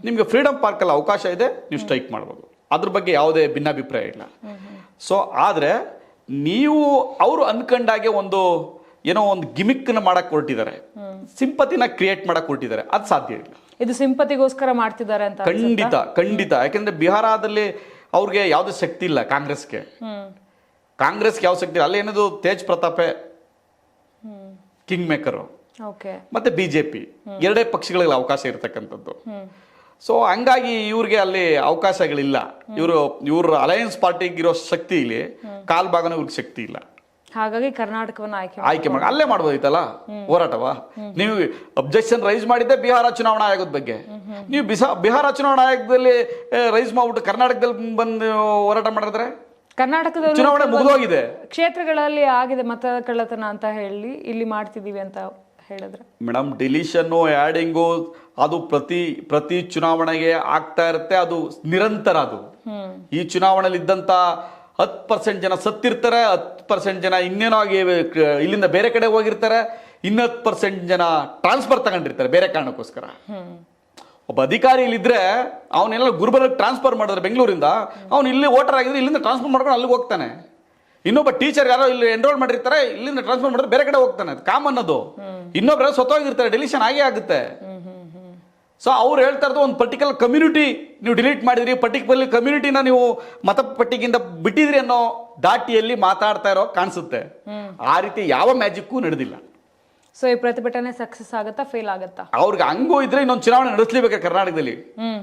ನಿಮ್ಗೆ ಫ್ರೀಡಮ್ ಪಾರ್ಕಲ್ಲಿ ಅವಕಾಶ ಇದೆ, ನೀವು ಸ್ಟ್ರೈಕ್ ಮಾಡ್ಬೋದು. ಅದ್ರ ಬಗ್ಗೆ ಯಾವುದೇ ಭಿನ್ನಾಭಿಪ್ರಾಯ ಇಲ್ಲ. ಸೊ ಆದರೆ ನೀವು ಅವರು ಅನ್ಕೊಂಡಾಗೆ ಒಂದು ಏನೋ ಒಂದು ಗಿಮಿಕ್ನ ಮಾಡಕ್ ಹೊರಟಿದ್ದಾರೆ, ಸಿಂಪತಿನ ಕ್ರಿಯೇಟ್ ಮಾಡಕ್ ಹೊರಟಿದ್ದಾರೆ. ಅದು ಸಾಧ್ಯ ಇಲ್ಲ. ಇದು ಸಿಂಪತಿಗೋಸ್ಕರ ಮಾಡ್ತಿದ್ದಾರೆ ಅಂತ ಖಂಡಿತ ಖಂಡಿತ. ಯಾಕಂದ್ರೆ ಬಿಹಾರದಲ್ಲಿ ಅವ್ರಿಗೆ ಯಾವುದೇ ಶಕ್ತಿ ಇಲ್ಲ. ಕಾಂಗ್ರೆಸ್ಗೆ ಯಾವ ಶಕ್ತಿ ಇಲ್ಲ. ಅಲ್ಲಿ ಏನದು ತೇಜ್ ಪ್ರತಾಪೆ ಕಿಂಗ್ ಮೇಕರ್, ಮತ್ತೆ BJP ಎರಡೇ ಪಕ್ಷಗಳಿಗೆ ಅವಕಾಶ ಇರತಕ್ಕಂಥದ್ದು. ಸೊ ಹಂಗಾಗಿ ಇವ್ರಿಗೆ ಅಲ್ಲಿ ಅವಕಾಶಗಳಿಲ್ಲ. ಇವ್ರ ಅಲಯನ್ಸ್ ಪಾರ್ಟಿಗೆ ಇರೋ ಶಕ್ತಿ ಇಲ್ಲಿ ಕಾಲ್ ಭಾಗನೂ ಇವ್ರಿಗೆ ಶಕ್ತಿ ಇಲ್ಲ. ಹಾಗಾಗಿ ಕರ್ನಾಟಕವನ್ನ ಆಯ್ಕೆ ಮಾಡಿ ಅಲ್ಲೇ ಮಾಡ್ಬೋದಿತ್ತಲ್ಲ ಹೋರಾಟವ. ನೀವು ಅಬ್ಜೆಕ್ಷನ್ ರೈಸ್ ಮಾಡಿದ್ದೆ ಬಿಹಾರ ಚುನಾವಣಾ ಆಯೋಗದ ಬಗ್ಗೆ. ನೀವು ಬಿಹಾರ ಚುನಾವಣಾ ಆಯೋಗದಲ್ಲಿ ರೈಸ್ ಮಾಡ್ಬಿಟ್ಟು ಕರ್ನಾಟಕದಲ್ಲಿ ಬಂದು ಹೋರಾಟ ಮಾಡಿದ್ರೆ ಕರ್ನಾಟಕದಲ್ಲಿ ಚುನಾವಣೆ ಮುಗಿದೋಗಿದೆ. ಕ್ಷೇತ್ರಗಳಲ್ಲಿ ಆಗಿದೆ ಮತ ಕಳ್ಳತನ ಅಂತ ಹೇಳಿ ಇಲ್ಲಿ ಮಾಡ್ತಿದೀವಿ ಅಂತ ಹೇಳಿದ್ರೆ ಮೇಡಮ್, ಡಿಲೀಷನ್ನು ಆ್ಯಡಿಂಗು ಅದು ಪ್ರತಿ ಚುನಾವಣೆಗೆ ಆಗ್ತಾ ಇರುತ್ತೆ. ಅದು ನಿರಂತರ. ಅದು ಈ ಚುನಾವಣೆಯಲ್ಲಿ ಇದ್ದಂತ 10% ಜನ ಸತ್ತಿರ್ತಾರೆ, 10% ಜನ ಇನ್ನೇನೋ ಆಗಿ ಇಲ್ಲಿಂದ ಬೇರೆ ಕಡೆ ಹೋಗಿರ್ತಾರೆ, 10% ಜನ ಟ್ರಾನ್ಸ್ಫರ್ ತಗೊಂಡಿರ್ತಾರೆ ಬೇರೆ ಕಾರಣಕ್ಕೋಸ್ಕರ. ಒಬ್ಬ ಅಧಿಕಾರಿ ಇಲ್ಲಿದ್ರೆ ಅವನ್ನೆಲ್ಲ ಗುಲ್ಬರ್ಗಕ್ಕೆ ಟ್ರಾನ್ಸ್ಫರ್ ಮಾಡಿದ್ರೆ ಬೆಂಗಳೂರಿಂದ, ಅವ್ನು ಇಲ್ಲಿ ವೋಟರ್ ಆಗಿದ್ರೆ ಇಲ್ಲಿಂದ ಟ್ರಾನ್ಸ್ಫರ್ ಮಾಡ್ಕೊಂಡು ಅಲ್ಲಿಗೆ ಹೋಗ್ತಾನೆ. ಇನ್ನೊಬ್ಬ ಟೀಚರ್ ಯಾರೋ ಇಲ್ಲಿ ಎನ್ರೋಲ್ ಮಾಡಿರ್ತಾರೆ, ಇಲ್ಲಿಂದ ಟ್ರಾನ್ಸ್ಫರ್ ಮಾಡಿದ್ರೆ ಬೇರೆ ಕಡೆ ಹೋಗ್ತಾನೆ. ಅದು ಕಾಮನ್. ಅದು ಇನ್ನೊಬ್ಬರ ಸ್ವತಃಗಿರ್ತಾರೆ, ಡಿಲೀಷನ್ ಆಗೇ ಆಗುತ್ತೆ. ಸೊ ಅವ್ರು ಹೇಳ್ತಾ ಇರೋದು ಒಂದು ಪರ್ಟಿಕ್ಯುಲರ್ ಕಮ್ಯುನಿಟಿ ನೀವು ಡಿಲೀಟ್ ಮಾಡಿದ್ರಿ, ಪರ್ಟಿಕ್ಯುಲರ್ ಕಮ್ಯುನಿಟಿನ ನೀವು ಮತಪಟ್ಟಿಗಿಂತ ಬಿಟ್ಟಿದ್ರಿ ಅನ್ನೋ ದಾಟಿಯಲ್ಲಿ ಮಾತಾಡ್ತಾ ಇರೋ ಕಾಣಿಸುತ್ತೆ. ಆ ರೀತಿ ಯಾವ ಮ್ಯಾಜಿಕ್ಕೂ ನಡೆದಿಲ್ಲ. ಸೊ ಈ ಪ್ರತಿಭಟನೆ ಸಕ್ಸಸ್ ಆಗುತ್ತಾ, ಫೇಲ್ ಆಗುತ್ತಾ? ಅವ್ರಿಗೆ ಹಂಗೂ ಇದ್ರೆ ಇನ್ನೊಂದು ಚುನಾವಣೆ ನಡೆಸಲೇಬೇಕು ಕರ್ನಾಟಕದಲ್ಲಿ.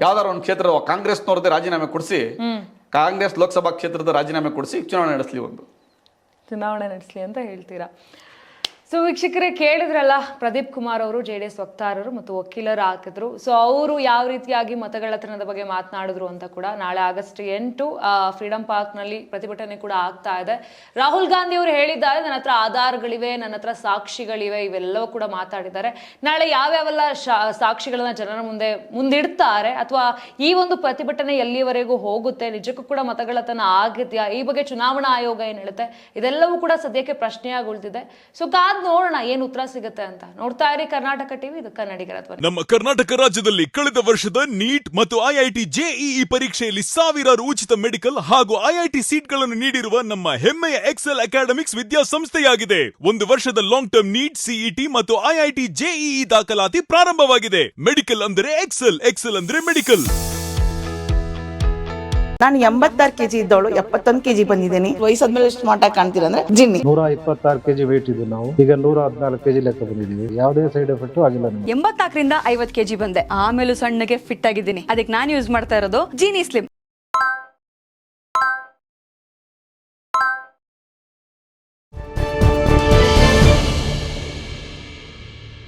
ಯಾವ್ದಾರು ಒಂದು ಕ್ಷೇತ್ರ ಕಾಂಗ್ರೆಸ್ನವ್ರದ್ದೇ ರಾಜೀನಾಮೆ ಕೊಡಿಸಿ, ಕಾಂಗ್ರೆಸ್ ಲೋಕಸಭಾ ಕ್ಷೇತ್ರದ ರಾಜೀನಾಮೆ ಕೊಡಿಸಿ ಚುನಾವಣೆ ನಡೆಸಲಿ ಅಂತ ಹೇಳ್ತೀರಾ? ಸೊ ವೀಕ್ಷಕರೇ, ಕೇಳಿದ್ರಲ್ಲ, ಪ್ರದೀಪ್ ಕುಮಾರ್ ಅವರು JDS ವಕ್ತಾರರು ಮತ್ತು ವಕೀಲರು ಹಾಕಿದ್ರು. ಸೊ ಅವರು ಯಾವ ರೀತಿಯಾಗಿ ಮತಗಳ್ಳತನದ ಬಗ್ಗೆ ಮಾತನಾಡಿದ್ರು ಅಂತ ಕೂಡ. ನಾಳೆ ಆಗಸ್ಟ್ 8 ಫ್ರೀಡಂ ಪಾರ್ಕ್ನಲ್ಲಿ ಪ್ರತಿಭಟನೆ ಕೂಡ ಆಗ್ತಾ ಇದೆ. ರಾಹುಲ್ ಗಾಂಧಿ ಅವರು ಹೇಳಿದ್ದಾರೆ, ನನ್ನ ಹತ್ರ ಆಧಾರಗಳಿವೆ, ನನ್ನ ಹತ್ರ ಸಾಕ್ಷಿಗಳಿವೆ, ಇವೆಲ್ಲವೂ ಕೂಡ ಮಾತಾಡಿದ್ದಾರೆ. ನಾಳೆ ಯಾವ್ಯಾವೆಲ್ಲ ಸಾಕ್ಷಿಗಳನ್ನ ಜನರ ಮುಂದಿಡ್ತಾರೆ ಅಥವಾ ಈ ಒಂದು ಪ್ರತಿಭಟನೆ ಎಲ್ಲಿವರೆಗೂ ಹೋಗುತ್ತೆ, ನಿಜಕ್ಕೂ ಕೂಡ ಮತಗಳ್ಳತನ ಆಗಿದೆಯಾ, ಈ ಬಗ್ಗೆ ಚುನಾವಣಾ ಆಯೋಗ ಏನ್ ಹೇಳುತ್ತೆ, ಇದೆಲ್ಲವೂ ಕೂಡ ಸದ್ಯಕ್ಕೆ ಪ್ರಶ್ನೆಯಾಗಿ ಉಳಿದಿದೆ. ಸೊ ನೋಡೋಣ ಏನು ಉತ್ತರ ಸಿಗುತ್ತೆ ಅಂತ. ನೋಡ್ತಾ ಇರಿ ಕರ್ನಾಟಕ ಟಿವಿ, ಇದು ಕನ್ನಡಿಗರ ಧ್ವನಿ. ನಮ್ಮ ಕರ್ನಾಟಕ ರಾಜ್ಯದಲ್ಲಿ ಕಳೆದ ವರ್ಷದ ನೀಟ್ ಮತ್ತು IIT JEE ಪರೀಕ್ಷೆಯಲ್ಲಿ ಸಾವಿರಾರು ಉಚಿತ ಮೆಡಿಕಲ್ ಹಾಗೂ IIT ಸೀಟ್ಗಳನ್ನು ನೀಡಿರುವ ನಮ್ಮ ಹೆಮ್ಮೆಯ ಎಕ್ಸೆಲ್ ಅಕಾಡೆಮಿಕ್ಸ್ ವಿದ್ಯಾಸಂಸ್ಥೆಯಾಗಿದೆ. ಒಂದು ವರ್ಷದ ಲಾಂಗ್ ಟರ್ಮ್ ನೀಟ್, CET ಮತ್ತು IIT JEE ದಾಖಲಾತಿ ಪ್ರಾರಂಭವಾಗಿದೆ. ಮೆಡಿಕಲ್ ಅಂದರೆ ಎಕ್ಸೆಲ್, ಎಕ್ಸೆಲ್ ಅಂದ್ರೆ ಮೆಡಿಕಲ್. ನಾನು 86 kg ಇದ್ದವಳು 71 kg ಬಂದಿದ್ದೀನಿ. ವಯಸ್ಸಾದ್ಮೇಲೆ ಸ್ಮಾರ್ಟ್ ಆಗಿ ಕಾಣ್ತೀರಾ ಅಂದ್ರೆ ಜಿನ್ನಿ. 126 kg ವೇಟ್ ಇದ್ದು ನಾವು ಈಗ 114 kg ಲೆಕ್ಕ ಬಂದಿದ್ದೀವಿ. ಯಾವುದೇ ಸೈಡ್ ಎಫೆಕ್ಟ್ ಆಗಿಲ್ಲ ನಮಗೆ. 84ರಿಂದ 50 kg ಬಂದೆ. ಆಮೇಲೆ ಸಣ್ಣಗೆ ಫಿಟ್ ಆಗಿದ್ದೀನಿ. ಅದಕ್ಕೆ ನಾನು ಯೂಸ್ ಮಾಡ್ತಾ ಇರೋದು ಜೀನಿ ಸ್ಲಿಮ್.